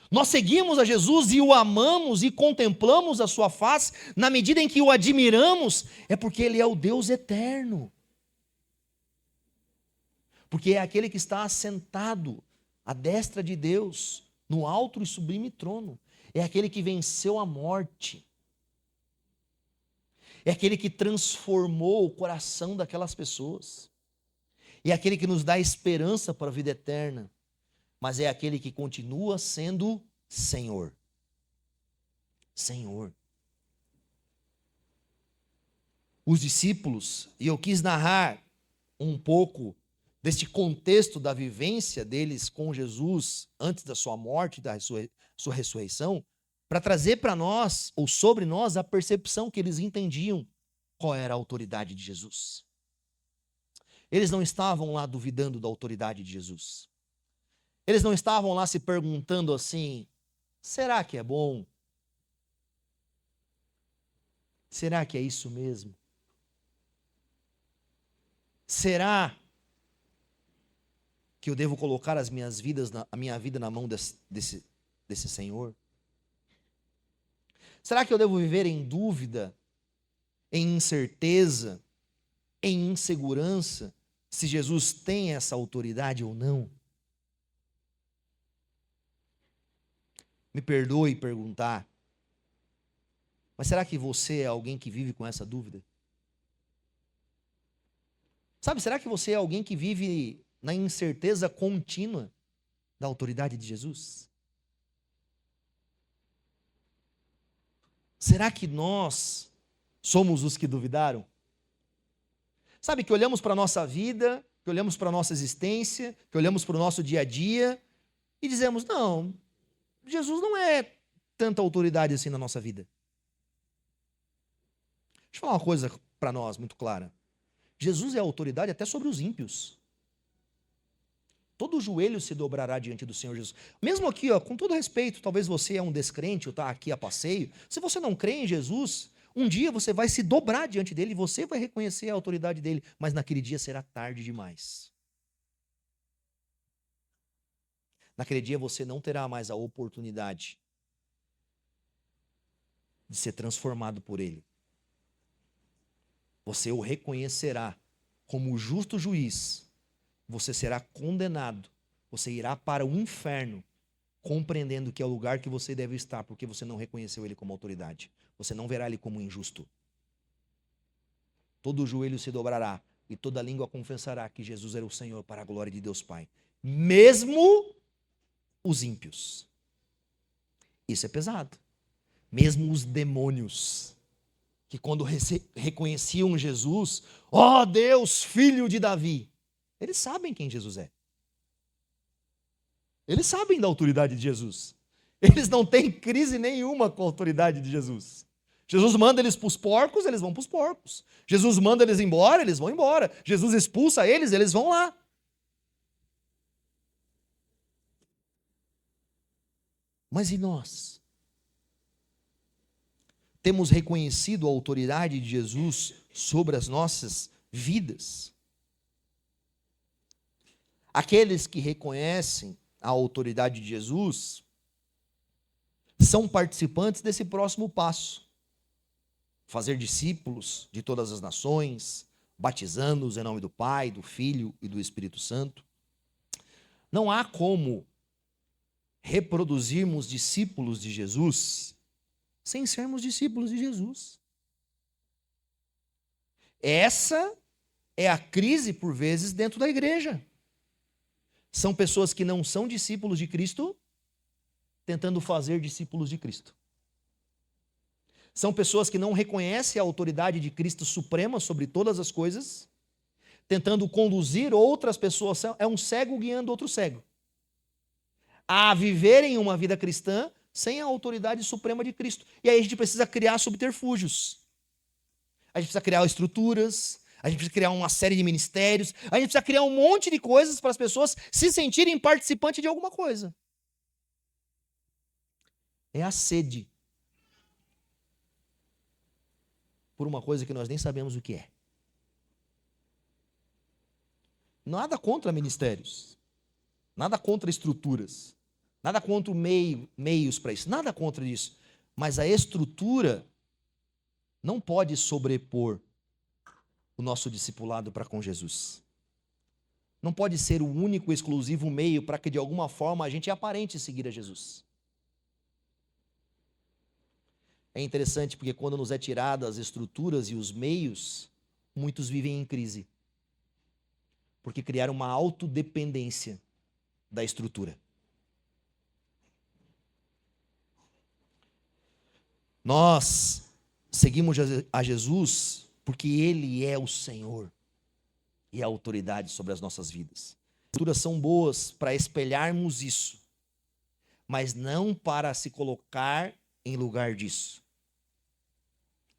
Nós seguimos a Jesus e o amamos e contemplamos a sua face na medida em que o admiramos, é porque Ele é o Deus eterno. porque é aquele que está assentado à destra de Deus, no alto e sublime trono. É aquele que venceu a morte. É aquele que transformou o coração daquelas pessoas. É aquele que nos dá esperança para a vida eterna. Mas é aquele que continua sendo Senhor. Senhor. Os discípulos, e eu quis narrar um pouco deste contexto da vivência deles com Jesus antes da sua morte e da sua ressurreição, para trazer para nós, ou sobre nós, a percepção que eles entendiam qual era a autoridade de Jesus. Eles não estavam lá duvidando da autoridade de Jesus. Eles não estavam lá se perguntando assim: será que é bom? Será que é isso mesmo? Será que eu devo colocar a minha vida na mão desse Senhor? Será que eu devo viver em dúvida, em incerteza, em insegurança, se Jesus tem essa autoridade ou não? Me perdoe perguntar, mas será que você é alguém que vive com essa dúvida? Sabe, será que você é alguém que vive na incerteza contínua da autoridade de Jesus? Será que nós somos os que duvidaram? Sabe, que olhamos para a nossa vida, que olhamos para a nossa existência, que olhamos para o nosso dia a dia e dizemos: não, Jesus não é tanta autoridade assim na nossa vida. Deixa eu falar uma coisa para nós muito clara. Jesus é autoridade até sobre os ímpios. Todo joelho se dobrará diante do Senhor Jesus. Mesmo aqui, ó, com todo respeito, talvez você é um descrente ou está aqui a passeio. Se você não crê em Jesus, um dia você vai se dobrar diante dele e você vai reconhecer a autoridade dele. Mas naquele dia será tarde demais. Naquele dia você não terá mais a oportunidade de ser transformado por ele. Você o reconhecerá como o justo juiz. Você será condenado. Você irá para o inferno, compreendendo que é o lugar que você deve estar, porque você não reconheceu ele como autoridade. Você não verá ele como injusto. Todo joelho se dobrará e toda língua confessará que Jesus era o Senhor, para a glória de Deus Pai. Mesmo os ímpios. Isso é pesado. Mesmo os demônios, que quando reconheciam Jesus, ó Deus, filho de Davi, eles sabem quem Jesus é. Eles sabem da autoridade de Jesus. Eles não têm crise nenhuma com a autoridade de Jesus. Jesus manda eles para os porcos, eles vão para os porcos. Jesus manda eles embora, eles vão embora. Jesus expulsa eles, eles vão lá. Mas e nós? Temos reconhecido a autoridade de Jesus sobre as nossas vidas? Aqueles que reconhecem a autoridade de Jesus são participantes desse próximo passo. Fazer discípulos de todas as nações, batizando-os em nome do Pai, do Filho e do Espírito Santo. Não há como reproduzirmos discípulos de Jesus sem sermos discípulos de Jesus. Essa é a crise, por vezes, dentro da igreja. São pessoas que não são discípulos de Cristo, tentando fazer discípulos de Cristo. São pessoas que não reconhecem a autoridade de Cristo suprema sobre todas as coisas, tentando conduzir outras pessoas. É um cego guiando outro cego a viverem uma vida cristã sem a autoridade suprema de Cristo. E aí a gente precisa criar subterfúgios. A gente precisa criar estruturas, a gente precisa criar uma série de ministérios, a gente precisa criar um monte de coisas para as pessoas se sentirem participantes de alguma coisa. É a sede por uma coisa que nós nem sabemos o que é. Nada contra ministérios, nada contra estruturas, nada contra meios para isso, nada contra isso. Mas a estrutura não pode sobrepor o nosso discipulado para com Jesus. não pode ser o único, exclusivo meio para que de alguma forma a gente aparente seguir a Jesus. É interessante porque quando nos é tirada as estruturas e os meios, muitos vivem em crise. Porque criaram uma autodependência da estrutura. Nós seguimos a Jesus porque Ele é o Senhor e a autoridade sobre as nossas vidas. As estruturas são boas para espelharmos isso, mas não para se colocar em lugar disso.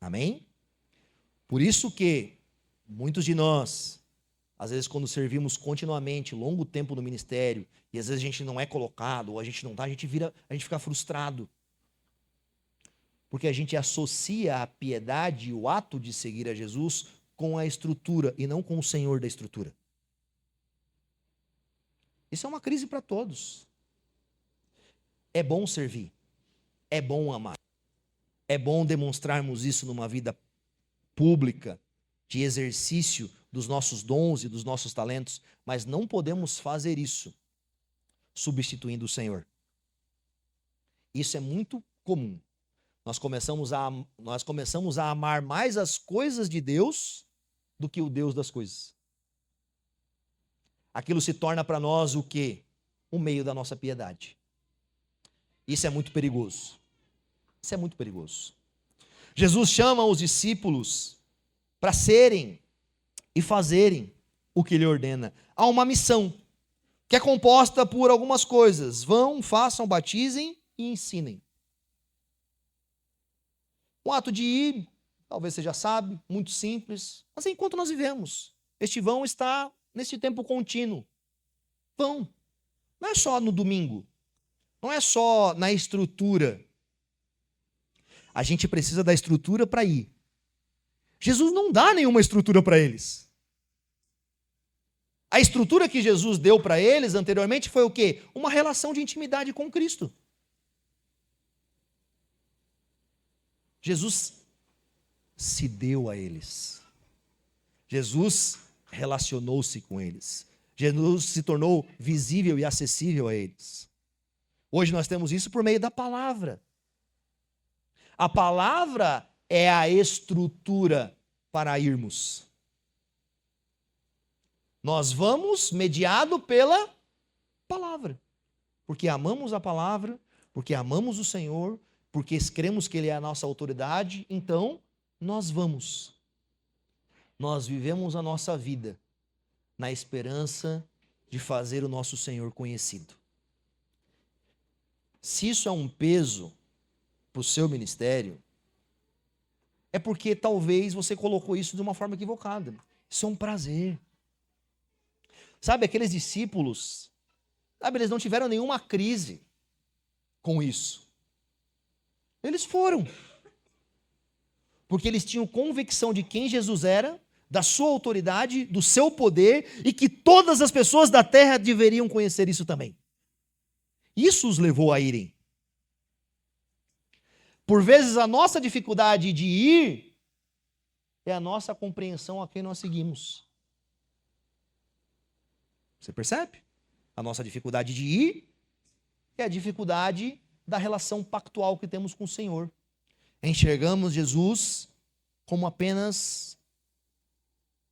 Amém? Por isso que muitos de nós, às vezes quando servimos continuamente, longo tempo no ministério, e às vezes a gente não é colocado, ou a gente não está, a gente fica frustrado. Porque a gente associa a piedade, o ato de seguir a Jesus, com a estrutura e não com o Senhor da estrutura. Isso é uma crise para todos. É bom servir, é bom amar, é bom demonstrarmos isso numa vida pública, de exercício dos nossos dons e dos nossos talentos, mas não podemos fazer isso substituindo o Senhor. Isso é muito comum. Nós começamos a amar mais as coisas de Deus do que o Deus das coisas. Aquilo se torna para nós o quê? O meio da nossa piedade. Isso é muito perigoso. Isso é muito perigoso. Jesus chama os discípulos para serem e fazerem o que Ele ordena. Há uma missão que é composta por algumas coisas. Vão, façam, batizem e ensinem. O ato de ir, talvez você já sabe, muito simples, mas é enquanto nós vivemos. Este vão está nesse tempo contínuo. Vão. Não é só no domingo. Não é só na estrutura. A gente precisa da estrutura para ir. Jesus não dá nenhuma estrutura para eles. A estrutura que Jesus deu para eles anteriormente foi o quê? Uma relação de intimidade com Cristo. Jesus se deu a eles. Jesus relacionou-se com eles. Jesus se tornou visível e acessível a eles. Hoje nós temos isso por meio da palavra. A palavra é a estrutura para irmos. Nós vamos mediado pela palavra. Porque amamos a palavra, porque amamos o Senhor, porque cremos que Ele é a nossa autoridade, então nós vamos. Nós vivemos a nossa vida na esperança de fazer o nosso Senhor conhecido. Se isso é um peso para o seu ministério, é porque talvez você colocou isso de uma forma equivocada. Isso é um prazer. Sabe, aqueles discípulos, eles não tiveram nenhuma crise com isso. Eles foram. Porque eles tinham convicção de quem Jesus era, da sua autoridade, do seu poder, e que todas as pessoas da terra deveriam conhecer isso também. Isso os levou a irem. Por vezes a nossa dificuldade de ir é a nossa compreensão a quem nós seguimos. Você percebe? A nossa dificuldade de ir é a dificuldade da relação pactual que temos com o Senhor. Enxergamos Jesus como apenas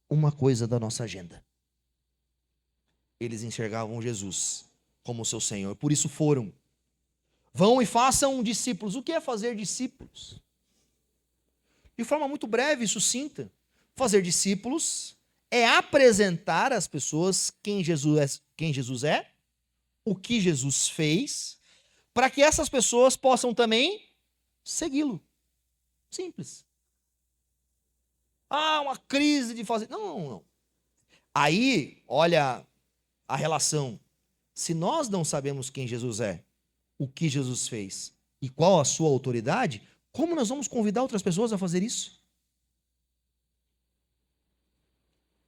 uma coisa da nossa agenda. Eles enxergavam Jesus como seu Senhor, por isso foram. Vão e façam discípulos. O que é fazer discípulos? De forma muito breve e sucinta, fazer discípulos é apresentar às pessoas quem Jesus é, o que Jesus fez, para que essas pessoas possam também segui-lo. Simples. Uma crise de fazer... Não. Aí, olha a relação. Se nós não sabemos quem Jesus é, o que Jesus fez e qual a sua autoridade, como nós vamos convidar outras pessoas a fazer isso?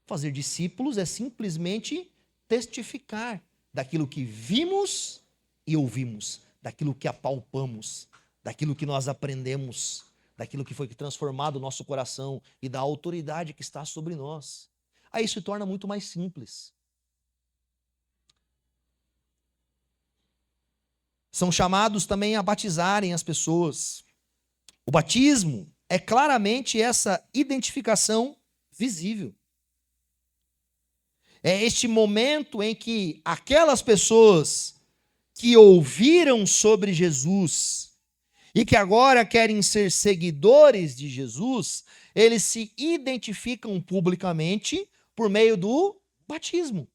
Fazer discípulos é simplesmente testificar daquilo que vimos e ouvimos, daquilo que apalpamos, daquilo que nós aprendemos, daquilo que foi transformado o nosso coração e da autoridade que está sobre nós. Aí isso se torna muito mais simples. são chamados também a batizarem as pessoas. O batismo é claramente essa identificação visível. É este momento em que aquelas pessoas que ouviram sobre Jesus e que agora querem ser seguidores de Jesus, eles se identificam publicamente por meio do batismo.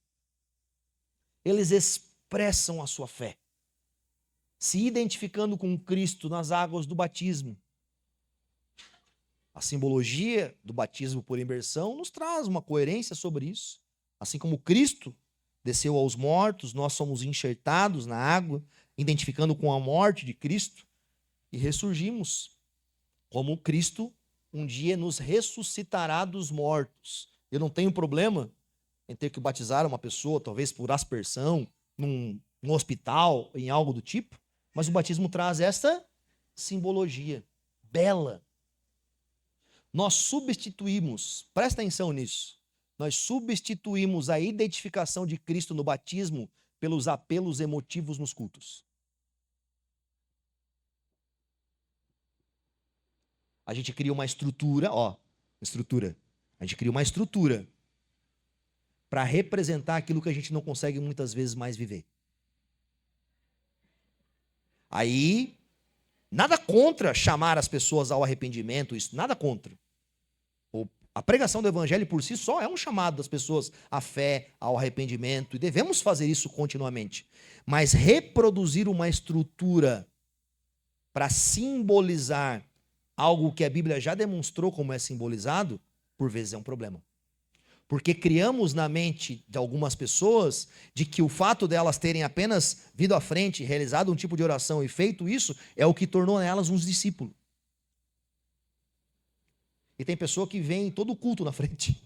Eles expressam a sua fé, se identificando com Cristo nas águas do batismo. A simbologia do batismo por imersão nos traz uma coerência sobre isso. Assim como Cristo desceu aos mortos, nós somos enxertados na água, identificando com a morte de Cristo, e ressurgimos, como Cristo um dia nos ressuscitará dos mortos. Eu não tenho problema em ter que batizar uma pessoa, talvez por aspersão, num hospital, em algo do tipo, mas o batismo traz essa simbologia bela. Nós substituímos, presta atenção nisso, nós substituímos a identificação de Cristo no batismo pelos apelos emotivos nos cultos. A gente cria uma estrutura, a gente cria uma estrutura para representar aquilo que a gente não consegue muitas vezes mais viver. Aí, nada contra chamar as pessoas ao arrependimento, isso, nada contra. A pregação do evangelho por si só é um chamado das pessoas à fé, ao arrependimento, e devemos fazer isso continuamente. Mas reproduzir uma estrutura para simbolizar algo que a Bíblia já demonstrou como é simbolizado, por vezes é um problema. Porque criamos na mente de algumas pessoas de que o fato delas terem apenas vindo à frente, realizado um tipo de oração e feito isso, é o que tornou nelas uns discípulos. E tem pessoa que vem todo o culto na frente.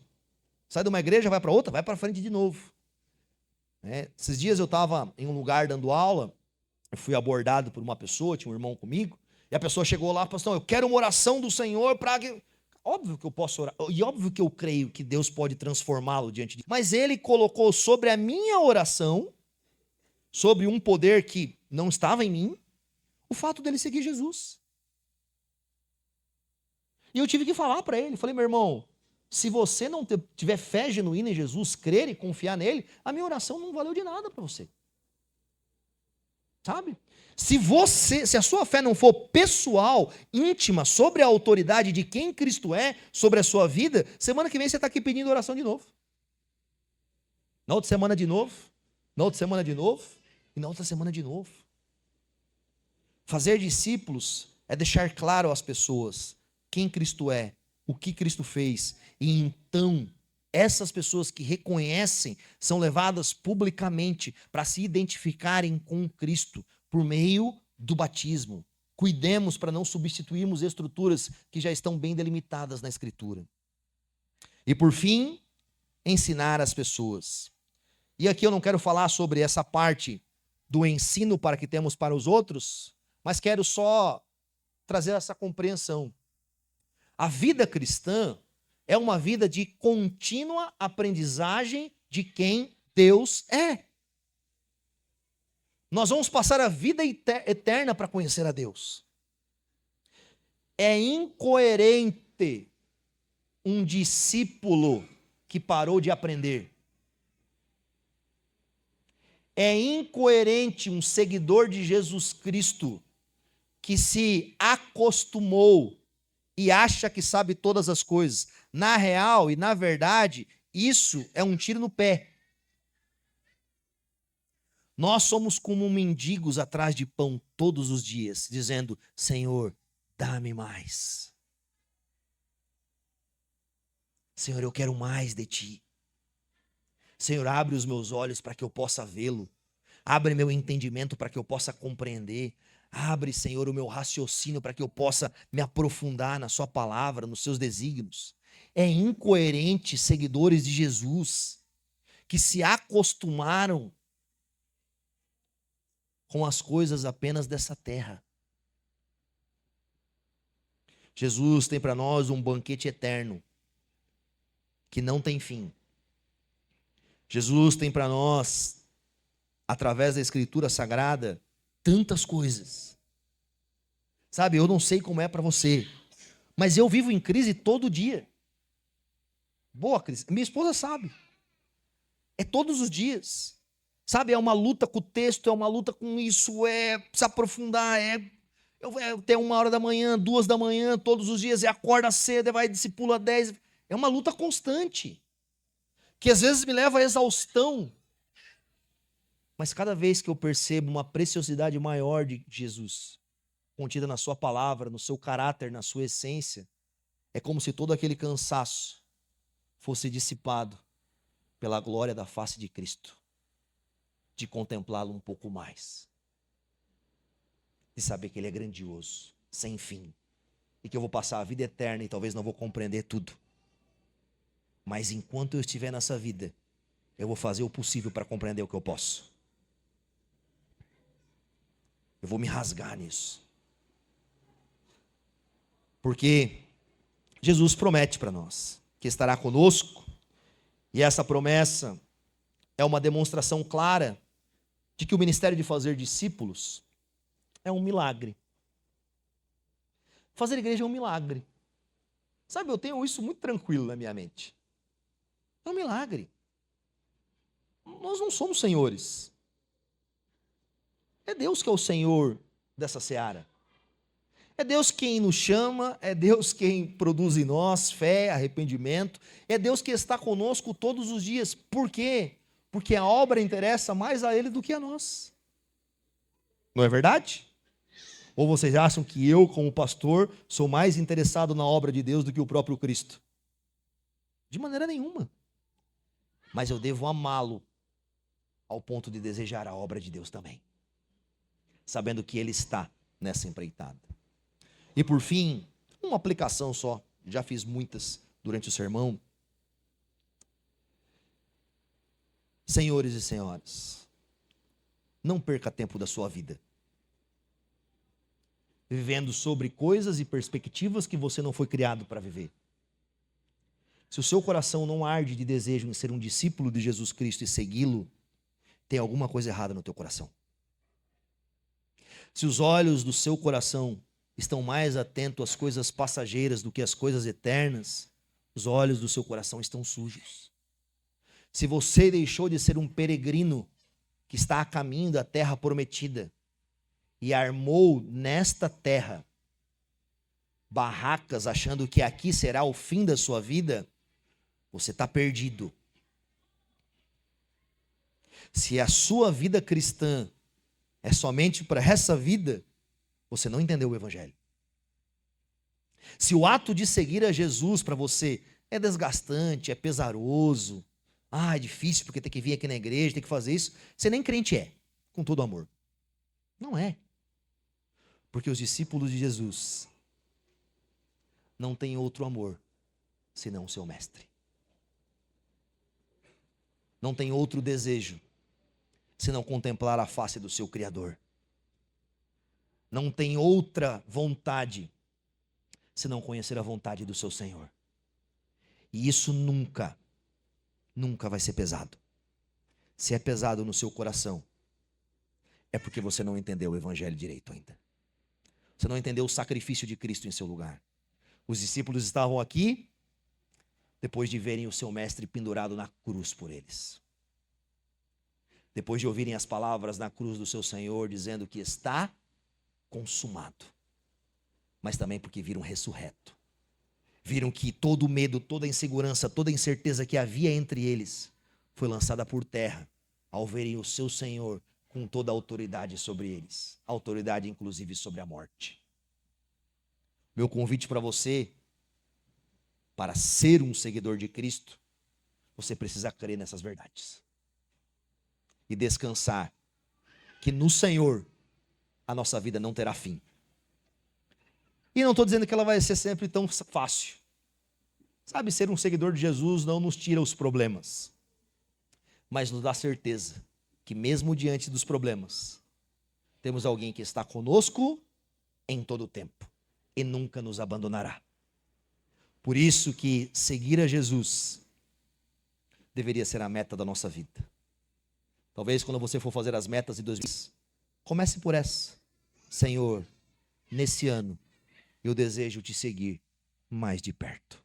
Sai de uma igreja, vai para outra, vai para frente de novo. Esses dias eu estava em um lugar dando aula, eu fui abordado por uma pessoa, tinha um irmão comigo, e a pessoa chegou lá e falou assim, eu quero uma oração do Senhor para que... Óbvio que eu posso orar, e óbvio que eu creio que Deus pode transformá-lo diante de... Mas ele colocou sobre a minha oração, sobre um poder que não estava em mim, o fato dele seguir Jesus. E eu tive que falar para ele, falei, meu irmão, se você não tiver fé genuína em Jesus, crer e confiar nele, a minha oração não valeu de nada para você. Sabe? Se a sua fé não for pessoal, íntima, sobre a autoridade de quem Cristo é, sobre a sua vida, semana que vem você está aqui pedindo oração de novo. Na outra semana de novo, na outra semana de novo, e na outra semana de novo. Fazer discípulos é deixar claro às pessoas quem Cristo é, o que Cristo fez, e então essas pessoas que reconhecem são levadas publicamente para se identificarem com Cristo por meio do batismo. Cuidemos para não substituirmos estruturas que já estão bem delimitadas na Escritura. E por fim, ensinar as pessoas. E aqui eu não quero falar sobre essa parte do ensino para que temos para os outros, mas quero só trazer essa compreensão. A vida cristã é uma vida de contínua aprendizagem de quem Deus é. Nós vamos passar a vida eterna para conhecer a Deus. É incoerente um discípulo que parou de aprender. É incoerente um seguidor de Jesus Cristo que se acostumou e acha que sabe todas as coisas. Na real e na verdade, isso é um tiro no pé. Nós somos como mendigos atrás de pão todos os dias, dizendo, Senhor, dá-me mais. Senhor, eu quero mais de Ti. Senhor, abre os meus olhos para que eu possa vê-lo. Abre meu entendimento para que eu possa compreender. Abre, Senhor, o meu raciocínio para que eu possa me aprofundar na Sua palavra, nos Seus desígnios. É incoerente seguidores de Jesus que se acostumaram com as coisas apenas dessa terra. Jesus tem para nós um banquete eterno, que não tem fim. Jesus tem para nós, através da Escritura Sagrada, tantas coisas. Sabe, eu não sei como é para você, mas eu vivo em crise todo dia. Boa crise. Minha esposa sabe. É todos os dias. Sabe, é uma luta com o texto, é uma luta com isso, é se aprofundar, até 1h da manhã, 2h da manhã, todos os dias, acorda cedo, vai discipula 10. É uma luta constante, que às vezes me leva à exaustão. Mas cada vez que eu percebo uma preciosidade maior de Jesus, contida na sua palavra, no seu caráter, na sua essência, é como se todo aquele cansaço fosse dissipado pela glória da face de Cristo, de contemplá-lo um pouco mais, de saber que Ele é grandioso, sem fim, e que eu vou passar a vida eterna e talvez não vou compreender tudo. Mas enquanto eu estiver nessa vida, eu vou fazer o possível para compreender o que eu posso. Eu vou me rasgar nisso. Porque Jesus promete para nós que estará conosco, e essa promessa é uma demonstração clara de que o ministério de fazer discípulos é um milagre. Fazer igreja é um milagre. Sabe, eu tenho isso muito tranquilo na minha mente. É um milagre. Nós não somos senhores. É Deus que é o Senhor dessa seara. É Deus quem nos chama, é Deus quem produz em nós fé, arrependimento. É Deus que está conosco todos os dias. Por quê? Porque a obra interessa mais a Ele do que a nós. Não é verdade? Ou vocês acham que eu, como pastor, sou mais interessado na obra de Deus do que o próprio Cristo? De maneira nenhuma. Mas eu devo amá-lo ao ponto de desejar a obra de Deus também, sabendo que Ele está nessa empreitada. E por fim, uma aplicação só, já fiz muitas durante o sermão. Senhores e senhoras, não perca tempo da sua vida vivendo sobre coisas e perspectivas que você não foi criado para viver. Se o seu coração não arde de desejo em ser um discípulo de Jesus Cristo e segui-lo, tem alguma coisa errada no teu coração. Se os olhos do seu coração estão mais atentos às coisas passageiras do que às coisas eternas, os olhos do seu coração estão sujos. Se você deixou de ser um peregrino que está a caminho da terra prometida e armou nesta terra barracas achando que aqui será o fim da sua vida, você está perdido. Se a sua vida cristã é somente para essa vida, você não entendeu o Evangelho. Se o ato de seguir a Jesus para você é desgastante, é pesaroso, é difícil porque tem que vir aqui na igreja, tem que fazer isso, você nem crente é, com todo amor. Não é. Porque os discípulos de Jesus não têm outro amor senão o seu mestre. Não tem outro desejo senão contemplar a face do seu Criador. Não tem outra vontade senão conhecer a vontade do seu Senhor. E isso nunca vai ser pesado. Se é pesado no seu coração, é porque você não entendeu o Evangelho direito ainda. Você não entendeu o sacrifício de Cristo em seu lugar. Os discípulos estavam aqui depois de verem o seu mestre pendurado na cruz por eles. Depois de ouvirem as palavras na cruz do seu Senhor dizendo que está consumado. Mas também porque viram ressurreto. Viram que todo o medo, toda a insegurança, toda a incerteza que havia entre eles foi lançada por terra ao verem o seu Senhor com toda a autoridade sobre eles. Autoridade inclusive sobre a morte. Meu convite para você, para ser um seguidor de Cristo, você precisa crer nessas verdades. E descansar que no Senhor a nossa vida não terá fim. E não estou dizendo que ela vai ser sempre tão fácil. Sabe, ser um seguidor de Jesus não nos tira os problemas, mas nos dá certeza que mesmo diante dos problemas, temos alguém que está conosco em todo o tempo e nunca nos abandonará. Por isso que seguir a Jesus deveria ser a meta da nossa vida. Talvez quando você for fazer as metas de 2020, Comece por essa. Senhor, nesse ano, eu desejo te seguir mais de perto.